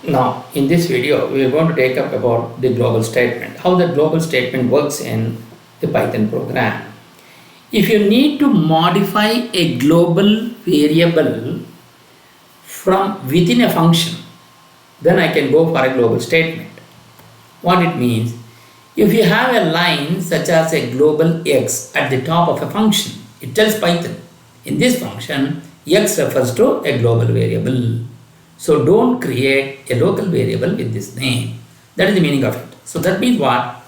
Now, in this video, we are going to take up about the global statement, how the global statement works in the Python program. If you need to modify a global variable from within a function, then I can go for a global statement. What it means, if you have a line such as a global x at the top of a function, it tells Python, in this function, x refers to a global variable. So don't create a local variable with this name. That is the meaning of it. So that means what?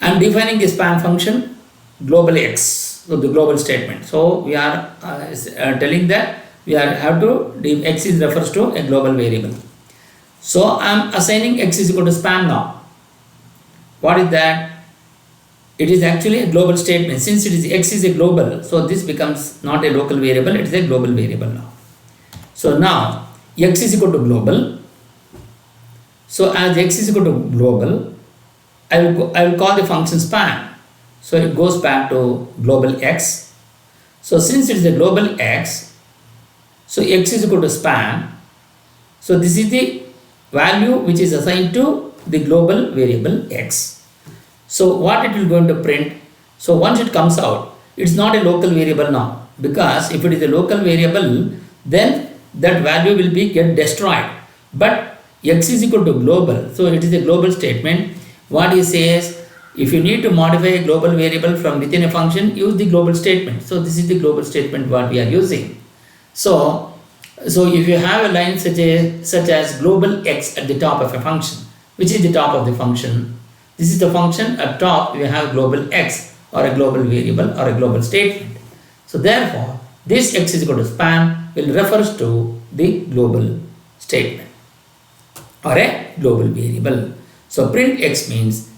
I am defining the span function global x, so the global statement. So we are telling that we have to x is refers to a global variable. So I am assigning x is equal to span now. What is that? It is actually a global statement. Since it is x is a global, so this becomes not a local variable, it is a global variable now. So now x is equal to global. So as x is equal to global, I will call the function span. So it goes back to global x. So since it is a global x, so x is equal to span. So this is the value which is assigned to the global variable x. So what it will going to print? So once it comes out, it's not a local variable now, because if it is a local variable, then that value will be get destroyed. But x is equal to global, so it is a global statement. What he says, if you need to modify a global variable from within a function, use the global statement. So this is the global statement what we are using. So if you have a line such as global x at the top of a function, which is the top of the function, this is the function at top, you have global x or a global variable or a global statement. So therefore, this x is equal to span will refers to the global statement or a global variable. So print x means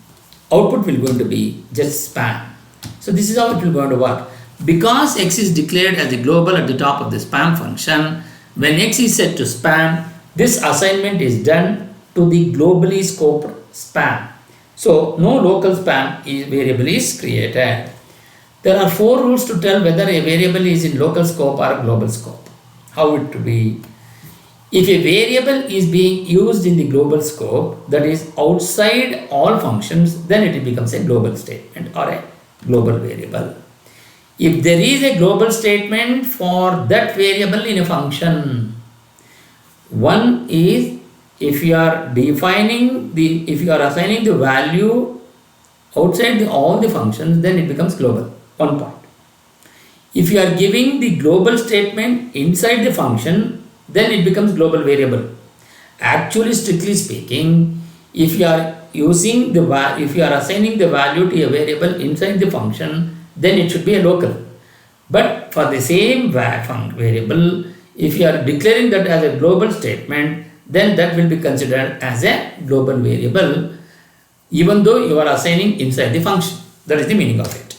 output will going to be just span. So this is how it will going to work. Because x is declared as a global at the top of the span function, when x is set to span, this assignment is done to the globally scoped span. So no local span variable is created. There are 4 rules to tell whether a variable is in local scope or global scope. How it to be? If a variable is being used in the global scope, that is outside all functions, then it becomes a global statement or a global variable. If there is a global statement for that variable in a function, one is if you are if you are assigning the value outside all the functions, then it becomes global. 1 point. If you are giving the global statement inside the function, then it becomes global variable. Actually, strictly speaking, if you are assigning the value to a variable inside the function, then it should be a local. But for the same variable, if you are declaring that as a global statement, then that will be considered as a global variable, even though you are assigning inside the function. That is the meaning of it.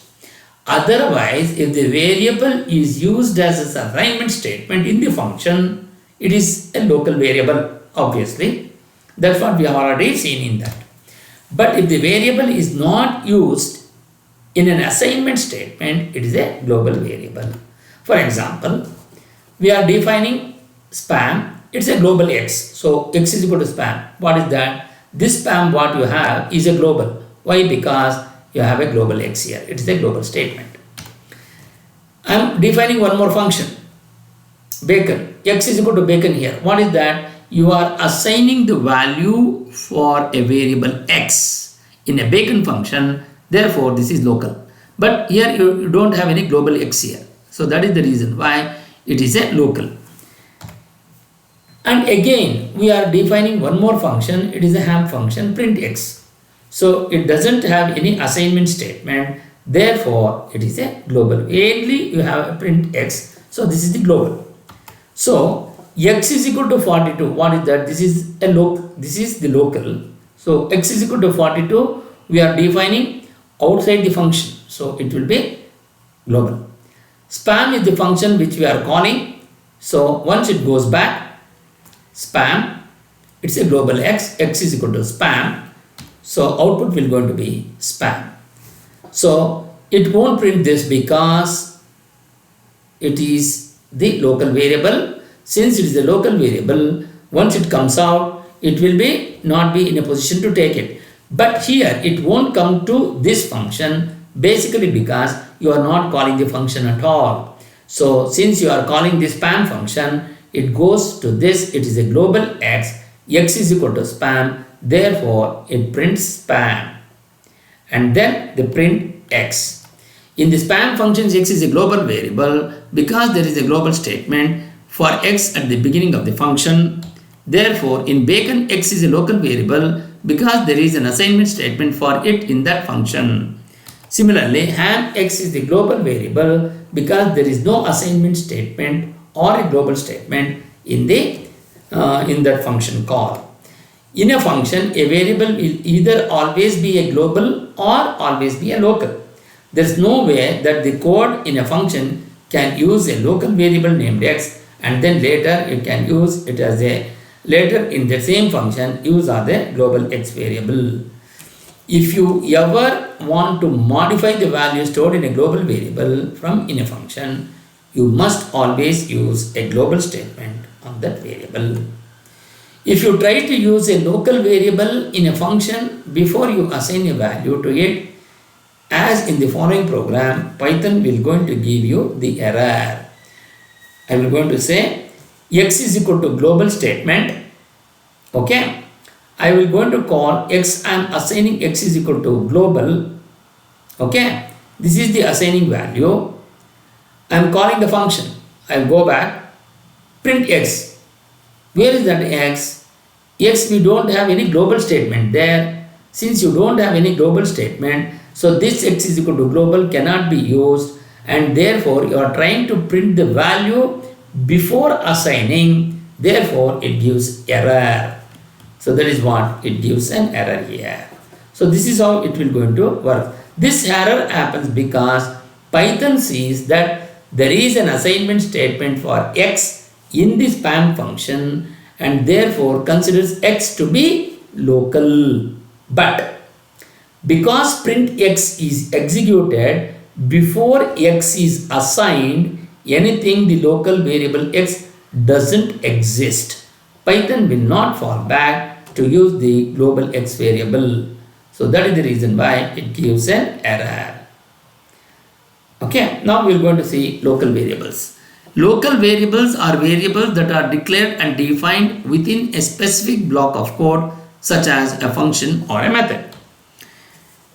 Otherwise, if the variable is used as a assignment statement in the function, it is a local variable, obviously. That's what we have already seen in that. But if the variable is not used in an assignment statement, it is a global variable. For example, we are defining span, it's a global x. So x is equal to span. What is that? This span what you have is a global. Why? Because you have a global x here. It is a global statement. I am defining one more function, bacon. X is equal to bacon here. What is that? You are assigning the value for a variable x in a bacon function. Therefore, this is local. But here you don't have any global x here. So that is the reason why it is a local. And again, we are defining one more function. It is a ham function, print x. So it doesn't have any assignment statement. Therefore, it is a global. Mainly, you have a print x. So this is the global. So x is equal to 42. What is that? This is the local. So x is equal to 42. We are defining outside the function. So it will be global. Span is the function which we are calling. So once it goes back, span, it's a global x. X is equal to span. So output will going to be span. So it won't print this because it is the local variable. Since it is a local variable, Once it comes out, it will be not be in a position to take it. But here it won't come to this function basically because you are not calling the function at all. So since you are calling this spam function, it goes to this, it is a global x is equal to spam, therefore it prints spam. And then the print x. In the spam functions, x is a global variable because there is a global statement for x at the beginning of the function. Therefore, in Bacon, x is a local variable because there is an assignment statement for it in that function. Similarly, ham x is the global variable because there is no assignment statement or a global statement in that function call. In a function, a variable will either always be a global or always be a local. There is no way that the code in a function can use a local variable named x and then later it can use it as a later in the same function use as a global x variable. If you ever want to modify the value stored in a global variable from in a function, you must always use a global statement on that variable. If you try to use a local variable in a function before you assign a value to it, as in the following program, Python will going to give you the error. I will going to say x is equal to global statement. Okay. I will going to call x, I am assigning x is equal to global. Okay. This is the assigning value. I am calling the function. I will go back. Print x. Where is that x? X, we don't have any global statement there. Since you don't have any global statement, so this x is equal to global cannot be used, and therefore you are trying to print the value before assigning, therefore it gives error. So that is what it gives an error here. So this is how it will going to work. This error happens because Python sees that there is an assignment statement for x in the spam function and therefore considers x to be local. But because print x is executed before x is assigned anything, the local variable x doesn't exist. Python will not fall back to use the global x variable. So that is the reason why it gives an error. Okay, now we are going to see local variables. Local variables are variables that are declared and defined within a specific block of code, such as a function or a method.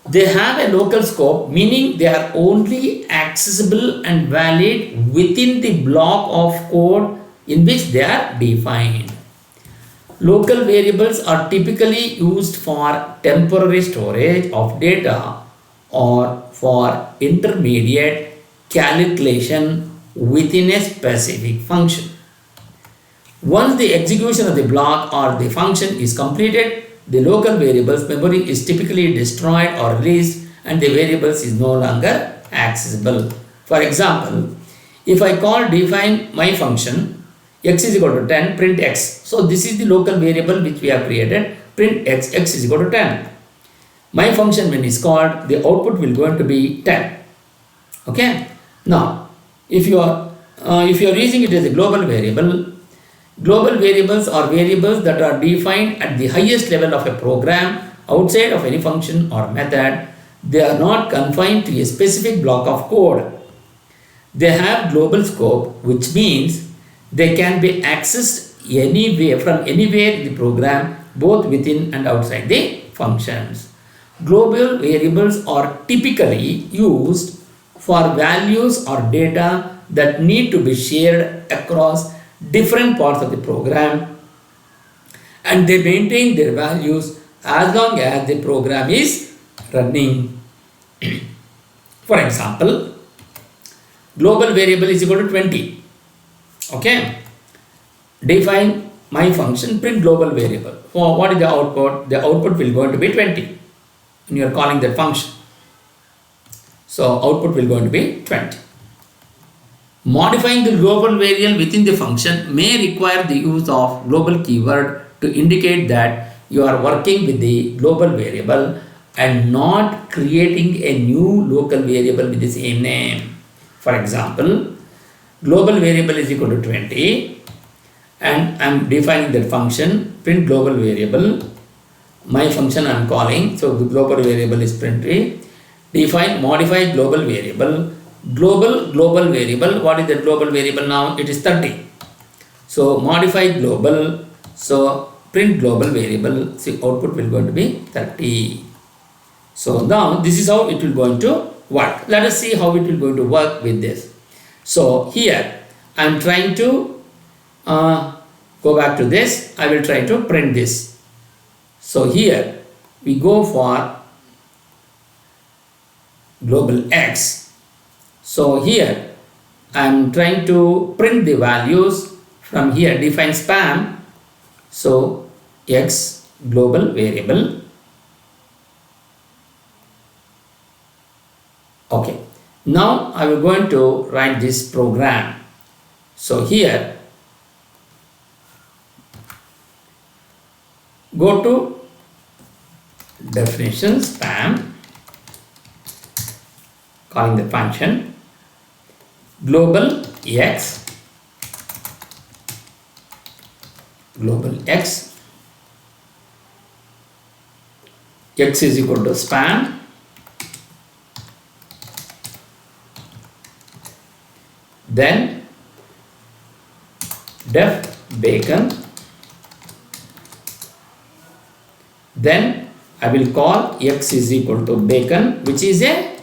They have a local scope, meaning they are only accessible and valid within the block of code in which they are defined. Local variables are typically used for temporary storage of data or for intermediate calculation within a specific function. Once the execution of the block or the function is completed, the local variable's memory is typically destroyed or released and the variables is no longer accessible. For example, if I call define my function x is equal to 10, print x. So this is the local variable which we have created, print x, x is equal to 10. My function when is called, the output will going to be 10. Okay. Now, if you are using it as a global variable, global variables are variables that are defined at the highest level of a program outside of any function or method. They are not confined to a specific block of code. They have global scope, which means they can be accessed anywhere from anywhere in the program, both within and outside the functions. Global variables are typically used for values or data that need to be shared across different parts of the program, and they maintain their values as long as the program is running. For example, global variable is equal to 20. Okay, define my function, print global variable. For what is the output? The output will going to be 20 when you are calling that function. So output will going to be 20. Modifying the global variable within the function may require the use of global keyword to indicate that you are working with the global variable and not creating a new local variable with the same name. For example, global variable is equal to 20. and I'm defining that function print global variable. My function I'm calling, so the global variable is print tree. Define modify global variable. Global variable, what is the global variable now? It is 30. So modify global, so print global variable, see output will going to be 30. So now this is how it will going to work. Let us see how it will going to work with this. So here I am trying to go back to this. I will try to print this. So here we go for global X. So here I am trying to print the values from here, define span. So X global variable. Okay, now I will going to write this program. So here go to definition span, calling the function global X, X is equal to span, then def bacon, then I will call X is equal to bacon, which is a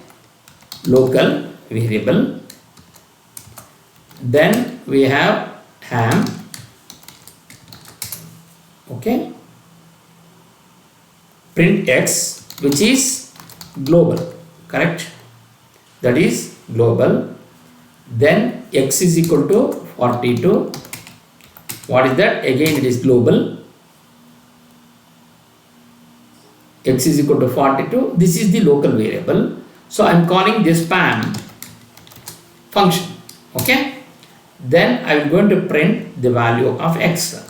local variable. Then we have ham, okay, print X, which is global, correct, that is global. Then X is equal to 42. What is that? Again it is global. X is equal to 42. This is the local variable. So I am calling this span function. Okay. Then I will going to print the value of X.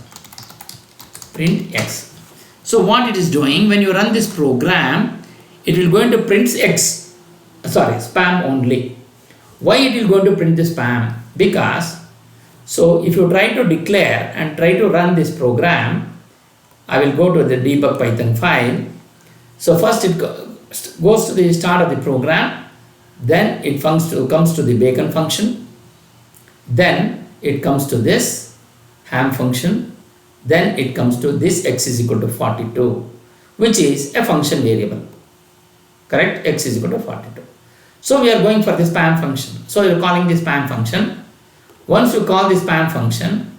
Print X. So what it is doing, when you run this program, it will going to print X. Sorry, spam only. Why it will going to print the spam? Because, so if you try to declare and try to run this program, I will go to the debug Python file. So first it goes to the start of the program, then it comes to the bacon function, then it comes to this ham function, then it comes to this X is equal to 42, which is a function variable, correct? X is equal to 42. So we are going for the span function. So you are calling this span function. Once you call this span function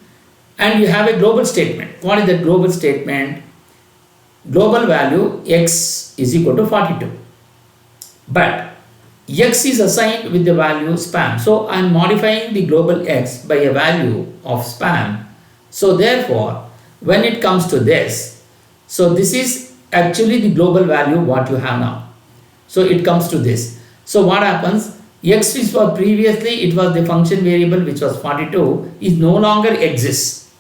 and you have a global statement. What is that global statement? Global value X is equal to 42. But X is assigned with the value span. So I am modifying the global X by a value of span. So therefore, when it comes to this, so this is actually the global value what you have now. So it comes to this. So what happens? X which was previously, it was the function variable which was 42, is no longer exists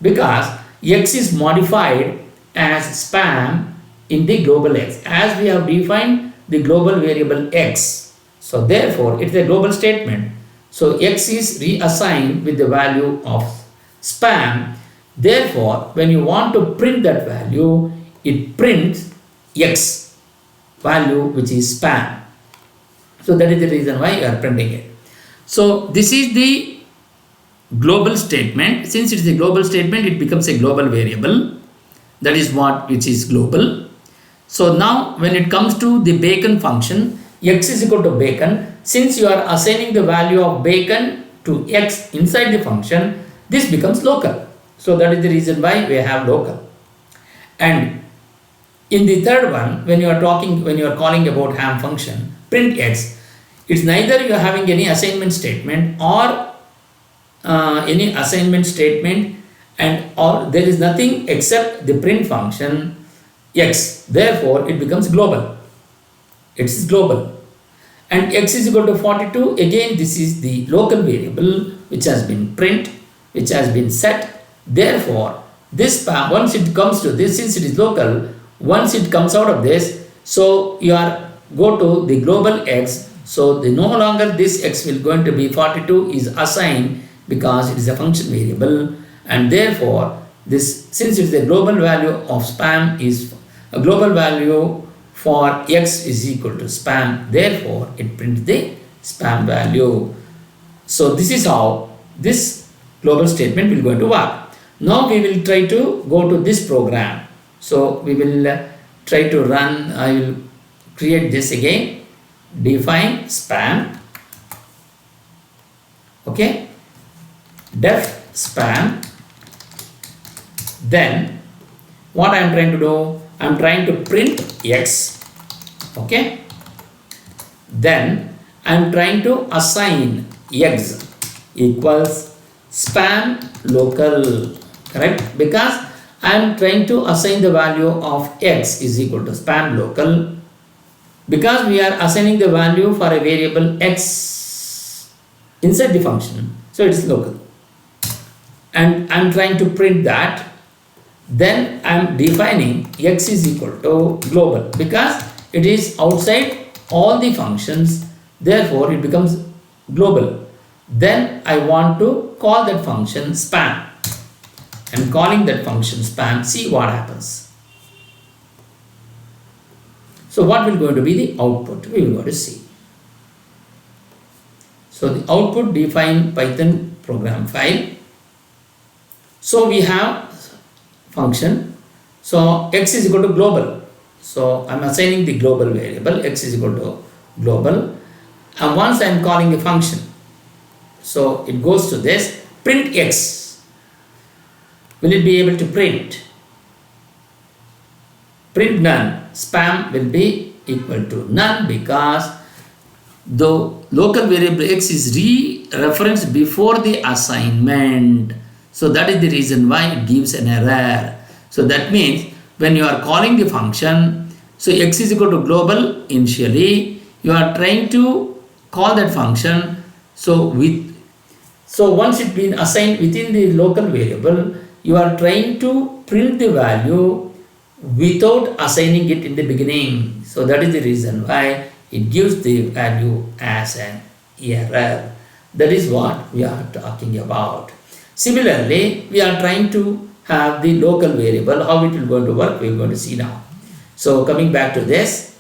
because X is modified as span in the global X as we have defined the global variable X. So therefore it is a global statement. So X is reassigned with the value of span. Therefore when you want to print that value, it prints X value which is span. So that is the reason why you are printing it. So this is the global statement. Since it is a global statement, it becomes a global variable. That is what which is global. So now when it comes to the bacon function, X is equal to bacon. Since you are assigning the value of bacon to X inside the function, this becomes local. So that is the reason why we have local. And in the third one, when you are calling about ham function, print X, it's neither you are having any assignment statement or and or there is nothing except the print function X. Therefore it becomes global. It is global. And X is equal to 42. Again this is the local variable which has been print, which has been set. Therefore this span, once it comes to this, since it is local, once it comes out of this, so you are go to the global X. So the no longer this X will going to be 42 is assigned because it is a function variable, and therefore this, since it's the global value of span is a global value for x is equal to span, therefore it prints the span value. So this is how this global statement will going to work. Now we will try to go to this program. So we will try to run, I will create this again, define span, okay, def span. Then what I am trying to do, I am trying to print x, okay. Then I am trying to assign x equals span local, correct, because I am trying to assign the value of x is equal to span local, because we are assigning the value for a variable x inside the function, so it is local, and I am trying to print that. Then I am defining x is equal to global because it is outside all the functions, therefore it becomes global. Then I want to call that function span. I am calling that function span, see what happens. So what will going to be the output, we will go to see. So the output, define Python program file. So we have function, so x is equal to global, so I am assigning the global variable x is equal to global, and once I am calling the function, so it goes to this print x. Will it be able to print none? Span will be equal to none because the local variable x is re-referenced before the assignment. So that is the reason why it gives an error. So that means when you are calling the function, so x is equal to global initially, you are trying to call that function. So once it been assigned within the local variable, you are trying to print the value without assigning it in the beginning. So that is the reason why it gives the value as an error. That is what we are talking about. Similarly, we are trying to have the local variable. How it will going to work, we are going to see now. So coming back to this,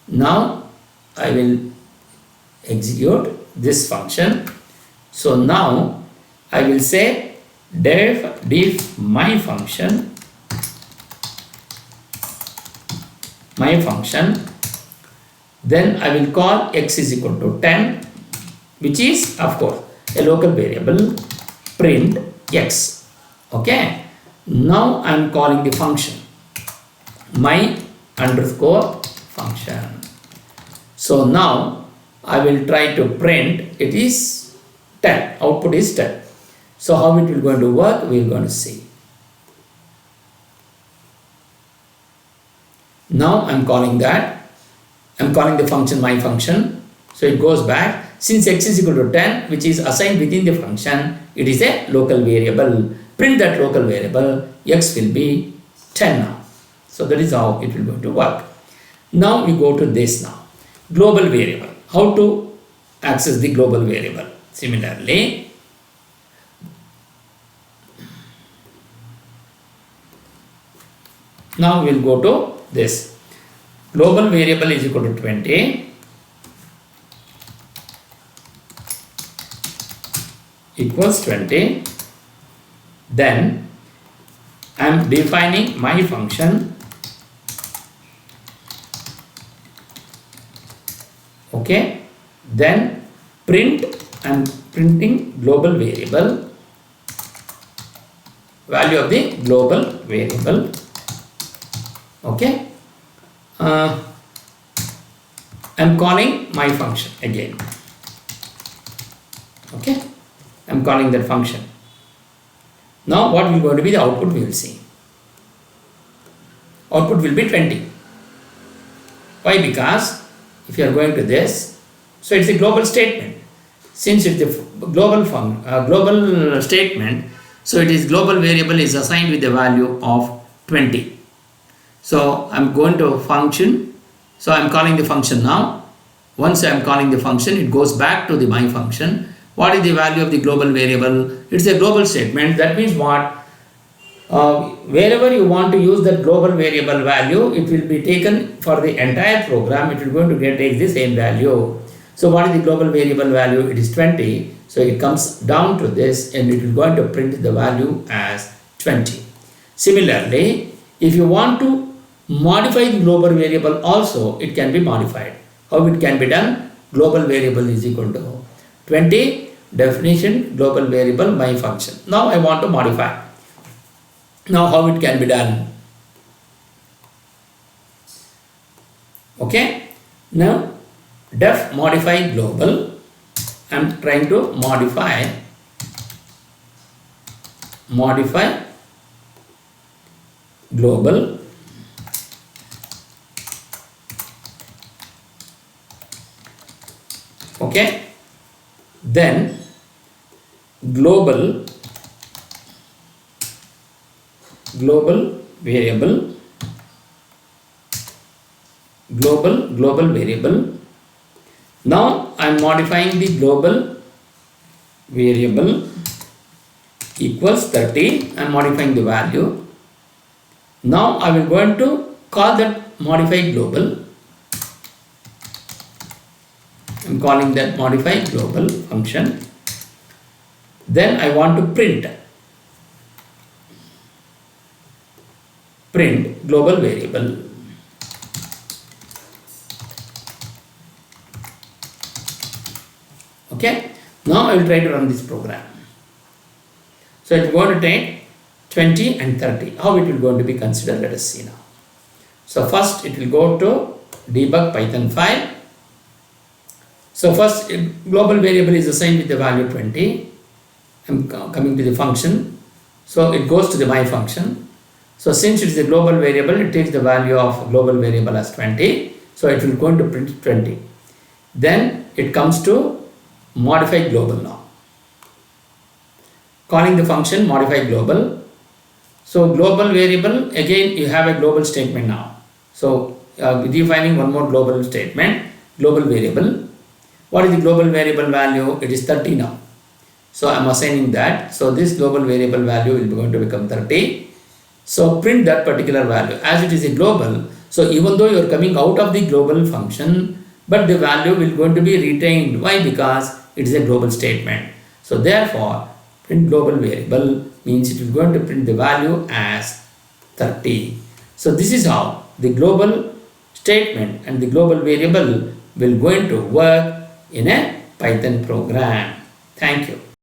now I will execute this function. So now I will say def my function, then I will call x is equal to 10, which is of course a local variable, print x, okay. Now I am calling the function my underscore function. So now I will try to print, it is 10, output is 10. So how it will going to work, we are going to see. Now I am calling that, I am calling the function my function, so it goes back. Since x is equal to 10, which is assigned within the function, it is a local variable. Print that local variable, x will be 10 now. So that is how it will going to work. Now we go to this now, global variable. How to access the global variable? Similarly, now we will go to this. Global variable is equal to 20 equals 20. Then I am defining my function, okay. Then print, I am printing global variable, value of the global variable, okay. I am calling my function again, okay. I am calling that function. Now what will going to be the output, we will see. Output will be 20. Why? Because if you are going to this, so it's a global statement. Since it's a global statement, so it is global variable is assigned with the value of 20. So I am going to function. So I am calling the function now. Once I am calling the function, it goes back to the my function. What is the value of the global variable? It's a global statement. That means what? Wherever you want to use that global variable value, it will be taken for the entire program. It will going to take the same value. So what is the global variable value? It is 20. So it comes down to this and it will going to print the value as 20. Similarly, if you want to modify the global variable also, it can be modified. How it can be done? Global variable is equal to 20 definition global variable my function. Now I want to modify. Now how it can be done? Okay. Now def modify global. I am trying to modify global okay, then global variable global variable. Now I am modifying the global variable equals 30. I am modifying the value. Now I will going to call that modify global. I am calling that modify global function. Then I want to print global variable. Okay. Now I will try to run this program. So it is going to take 20 and 30. How it will going to be considered? Let us see now. So first it will go to debug Python file. So first global variable is assigned with the value 20. I am coming to the function. So it goes to the my function. So since it is a global variable, it takes the value of global variable as 20. So it will going to print 20. Then it comes to modify global now. Calling the function modify global. So global variable, again you have a global statement now. So defining one more global statement, global variable. What is the global variable value? It is 30 now. So I am assigning that. So this global variable value will be going to become 30. So print that particular value as it is a global. So even though you are coming out of the global function, but the value will going to be retained. Why? Because it is a global statement. So therefore print global variable means it is going to print the value as 30. So this is how the global statement and the global variable will going to work in a Python program. Thank you.